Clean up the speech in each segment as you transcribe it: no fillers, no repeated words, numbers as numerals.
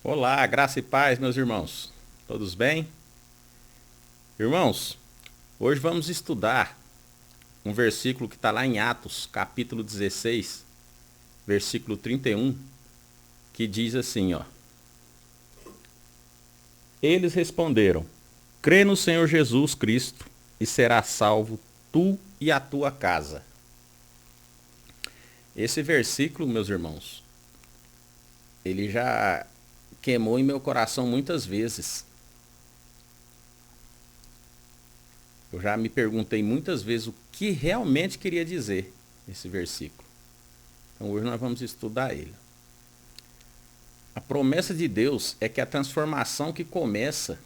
Olá, graça e paz, meus irmãos. Todos bem? Irmãos, hoje vamos estudar um versículo que está lá em Atos, capítulo 16, versículo 31, que diz assim, ó. Eles responderam: crê no Senhor Jesus Cristo e serás salvo tu e a tua casa. Esse versículo, meus irmãos, ele já queimou em meu coração muitas vezes. Eu já me perguntei muitas vezes o que realmente queria dizer esse versículo. Então hoje nós vamos estudar ele. A promessa de Deus é que a transformação que começa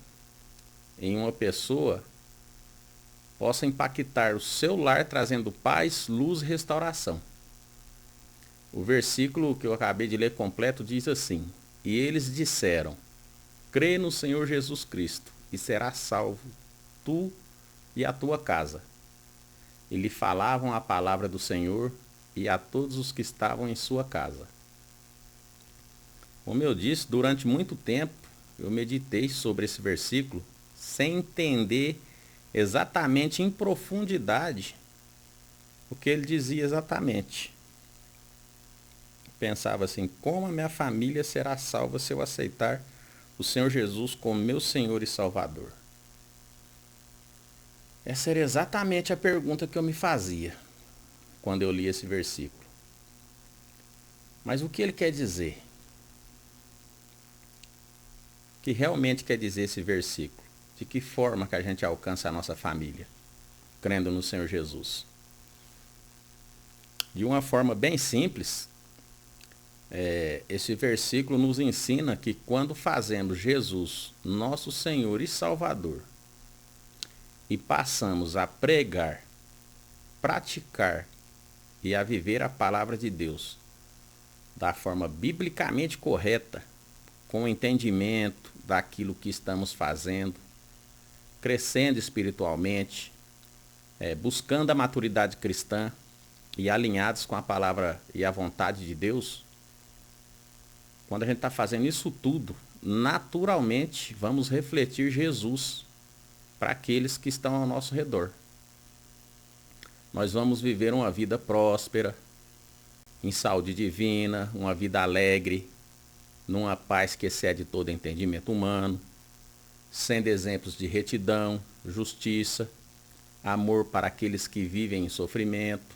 em uma pessoa possa impactar o seu lar, trazendo paz, luz e restauração. O versículo que eu acabei de ler completo diz assim: E eles disseram: crê no Senhor Jesus Cristo e serás salvo, tu e a tua casa. E lhe falavam a palavra do Senhor e a todos os que estavam em sua casa. Como eu disse, durante muito tempo eu meditei sobre esse versículo sem entender exatamente em profundidade o que ele dizia exatamente. Pensava assim: como a minha família será salva se eu aceitar o Senhor Jesus como meu Senhor e Salvador? Essa era exatamente a pergunta que eu me fazia quando eu li esse versículo. Mas o que ele quer dizer? O que realmente quer dizer esse versículo? De que forma que a gente alcança a nossa família, crendo no Senhor Jesus? De uma forma bem simples, esse versículo nos ensina que quando fazemos Jesus nosso Senhor e Salvador e passamos a pregar, praticar e a viver a palavra de Deus da forma biblicamente correta, com o entendimento daquilo que estamos fazendo, crescendo espiritualmente, buscando a maturidade cristã e alinhados com a palavra e a vontade de Deus, quando a gente está fazendo isso tudo, naturalmente vamos refletir Jesus para aqueles que estão ao nosso redor. Nós vamos viver uma vida próspera, em saúde divina, uma vida alegre, numa paz que excede todo entendimento humano, sendo exemplos de retidão, justiça, amor para aqueles que vivem em sofrimento.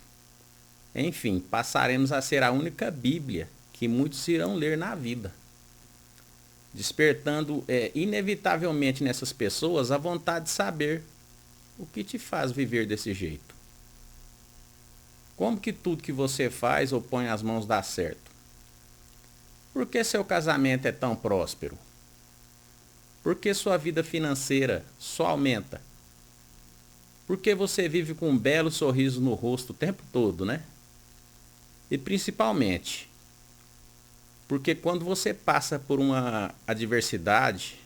Enfim, passaremos a ser a única Bíblia que muitos irão ler na vida, despertando inevitavelmente nessas pessoas a vontade de saber o que te faz viver desse jeito. Como que tudo que você faz ou põe as mãos dá certo? Por que seu casamento é tão próspero? Por que sua vida financeira só aumenta? Por que você vive com um belo sorriso no rosto o tempo todo, né? E principalmente, porque quando você passa por uma adversidade,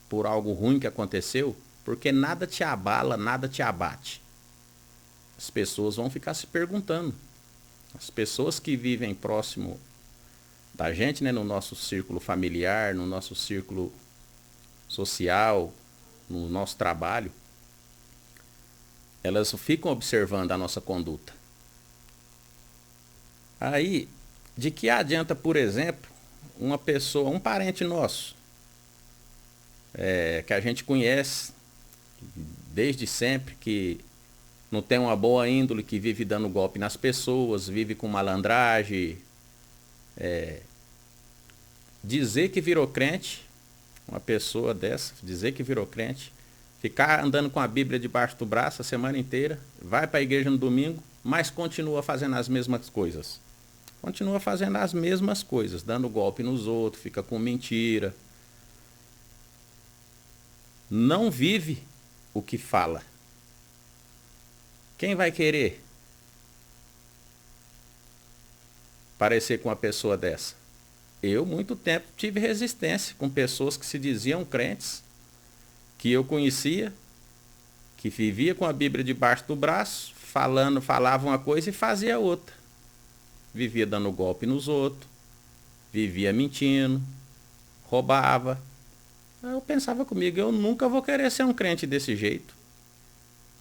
por algo ruim que aconteceu, porque nada te abala, nada te abate. As pessoas vão ficar se perguntando. As pessoas que vivem próximo da gente, né, no nosso círculo familiar, no nosso círculo social, no nosso trabalho, elas ficam observando a nossa conduta. Aí, de que adianta, por exemplo, uma pessoa, um parente nosso, que a gente conhece desde sempre, que não tem uma boa índole, que vive dando golpe nas pessoas, vive com malandragem, dizer que virou crente, uma pessoa dessa, dizer que virou crente, ficar andando com a Bíblia debaixo do braço a semana inteira, vai para a igreja no domingo, mas continua fazendo as mesmas coisas. Continua fazendo as mesmas coisas, dando golpe nos outros, fica com mentira. Não vive o que fala. Quem vai querer parecer com uma pessoa dessa? Eu, muito tempo, tive resistência com pessoas que se diziam crentes, que eu conhecia, que vivia com a Bíblia debaixo do braço, falava uma coisa e fazia outra. Vivia dando golpe nos outros, vivia mentindo, roubava. Eu pensava comigo, eu nunca vou querer ser um crente desse jeito.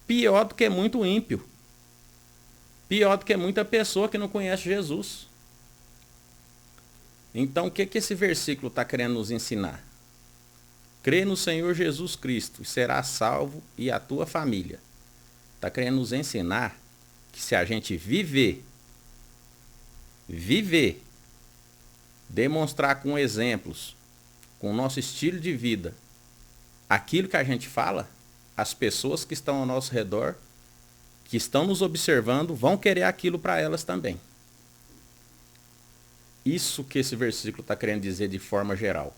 Pior do que muito ímpio. Pior do que muita pessoa que não conhece Jesus. Então o que esse versículo está querendo nos ensinar? Crê no Senhor Jesus Cristo e serás salvo e a tua família. Está querendo nos ensinar que se a gente viver, demonstrar com exemplos, com o nosso estilo de vida, aquilo que a gente fala, as pessoas que estão ao nosso redor, que estão nos observando, vão querer aquilo para elas também. Isso que esse versículo está querendo dizer de forma geral.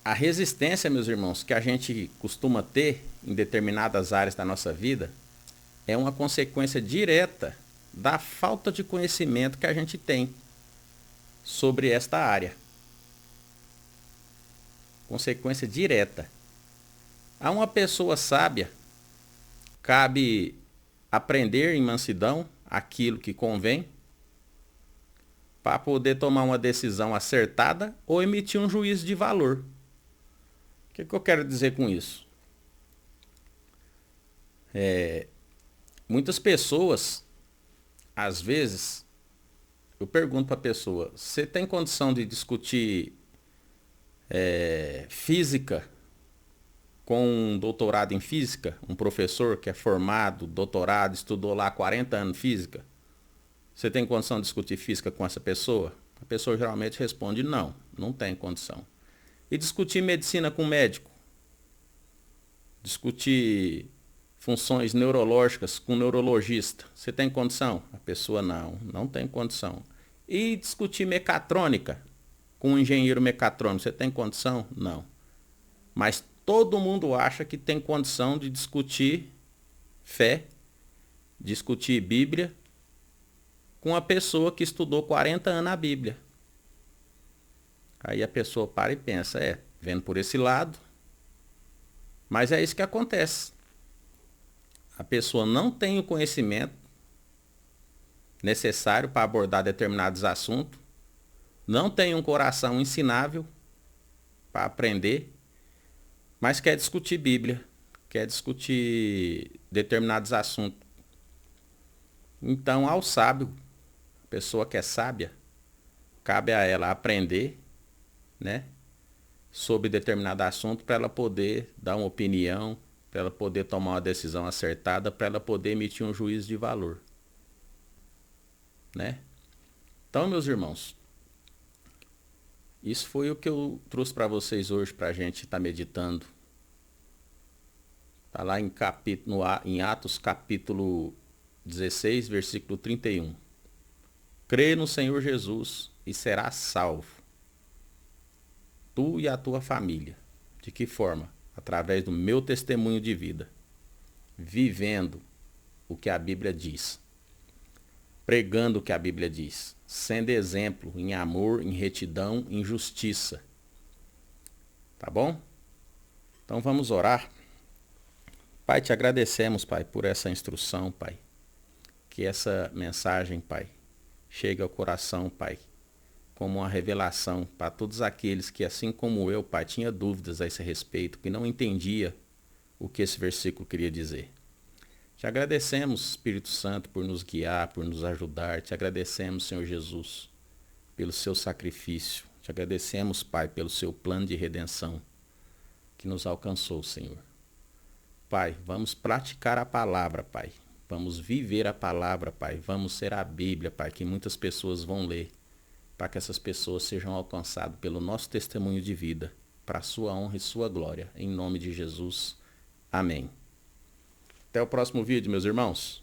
A resistência, meus irmãos, que a gente costuma ter em determinadas áreas da nossa vida é uma consequência direta da falta de conhecimento que a gente tem sobre esta área. Consequência direta. A uma pessoa sábia cabe aprender em mansidão aquilo que convém para poder tomar uma decisão acertada ou emitir um juízo de valor. O que eu quero dizer com isso? Muitas pessoas, às vezes, eu pergunto para a pessoa, você tem condição de discutir física com um doutorado em física? Um professor que é formado, doutorado, estudou lá 40 anos física? Você tem condição de discutir física com essa pessoa? A pessoa geralmente responde não, não tem condição. E discutir medicina com médico? Discutir funções neurológicas com neurologista? Você tem condição? A pessoa não tem condição. E discutir mecatrônica com um engenheiro mecatrônico? Você tem condição? Não. Mas todo mundo acha que tem condição de discutir fé, discutir Bíblia, com uma pessoa que estudou 40 anos a Bíblia. Aí a pessoa para e pensa, vendo por esse lado, mas é isso que acontece. A pessoa não tem o conhecimento necessário para abordar determinados assuntos, não tem um coração ensinável para aprender, mas quer discutir Bíblia, quer discutir determinados assuntos. Então, ao sábio, a pessoa que é sábia, cabe a ela aprender, né, sobre determinado assunto para ela poder dar uma opinião, para ela poder tomar uma decisão acertada, para ela poder emitir um juízo de valor, né? Então, meus irmãos, isso foi o que eu trouxe para vocês hoje para a gente estar meditando. Está lá em Atos capítulo 16, versículo 31. Crê no Senhor Jesus e serás salvo, tu e a tua família. De que forma? Através do meu testemunho de vida, vivendo o que a Bíblia diz, pregando o que a Bíblia diz, sendo exemplo em amor, em retidão, em justiça. Tá bom? Então vamos orar. Pai, te agradecemos, Pai, por essa instrução, Pai. Que essa mensagem, Pai, chegue ao coração, Pai, como uma revelação para todos aqueles que, assim como eu, Pai, tinha dúvidas a esse respeito, que não entendia o que esse versículo queria dizer. Te agradecemos, Espírito Santo, por nos guiar, por nos ajudar. Te agradecemos, Senhor Jesus, pelo seu sacrifício. Te agradecemos, Pai, pelo seu plano de redenção que nos alcançou, Senhor. Pai, vamos praticar a palavra, Pai. Vamos viver a palavra, Pai. Vamos ser a Bíblia, Pai, que muitas pessoas vão ler, para que essas pessoas sejam alcançadas pelo nosso testemunho de vida, para a sua honra e sua glória. Em nome de Jesus. Amém. Até o próximo vídeo, meus irmãos.